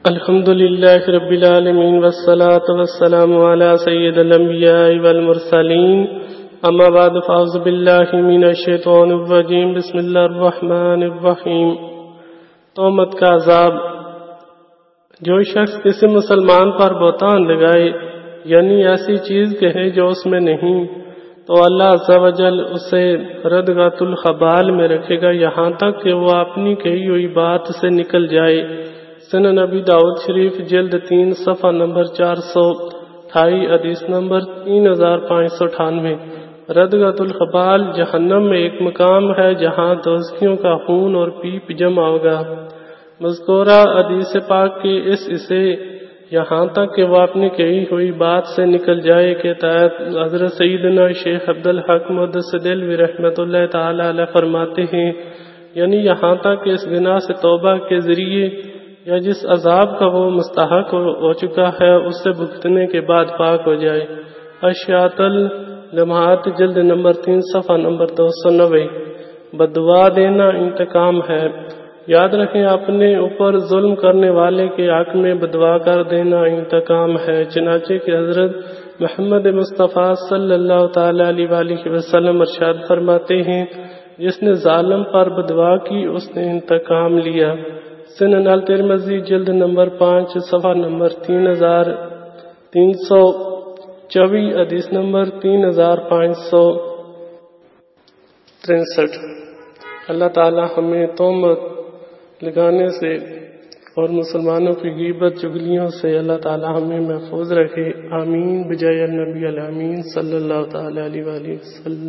الحمد لله رب العالمين والصلاة والسلام على سيد الأنبياء والمرسلين اما بعد فاعوذ بالله من الشیطان الرجیم بسم اللہ الرحمن الرحیم۔ تہمت کا عذاب۔ جو شخص کسی مسلمان پر بہتان لگائے یعنی ایسی چیز کہے جو اس میں نہیں تو اللہ عز و جل اسے ردغۃ الخبال میں رکھے گا یہاں تک کہ وہ اپنی کہی ہوئی بات سے نکل جائے۔ سنن نبی داؤد شریف جلد 3 صفحہ نمبر 428 حدیث نمبر 3598۔ ردغۃ الخبال جہنم میں ایک مقام ہے جہاں دوزخیوں کا خون اور پیپ جمع ہوگا۔ مذکورہ حدیث پاک کے اس اسے یہاں تک کہ وہ اپنی کہی ہوئی بات سے نکل جائے کے تحت حضرت سیدنا شیخ عبدالحق محدث دہلوی رحمۃ اللہ تعالی علیہ فرماتے ہیں، یعنی یہاں تک کہ اس گناہ سے توبہ کے ذریعے یا جس عذاب کا وہ مستحق ہو چکا ہے اس سے بھگتنے کے بعد پاک ہو جائے۔ اشیاط اللمحات جلد نمبر 3 صفحہ نمبر 290۔ بددعا دینا انتقام ہے۔ یاد رکھیں اپنے اوپر ظلم کرنے والے کے حق میں بددعا کر دینا انتقام ہے، چنانچہ کہ حضرت محمد مصطفیٰ صلی اللہ تعالی علیہ وآلہ وسلم ارشاد فرماتے ہیں، جس نے ظالم پر بددعا کی اس نے انتقام لیا۔ سنن الترمذی جلد نمبر 5 صفحہ نمبر 3324 حدیث نمبر 3563۔ اللہ تعالی ہمیں تہمت لگانے سے اور مسلمانوں کی غیبت چگلیوں سے اللہ تعالی ہمیں محفوظ رکھے، آمین بجائے النبی الامین صلی اللہ تعالی علیہ وآلہ وسلم۔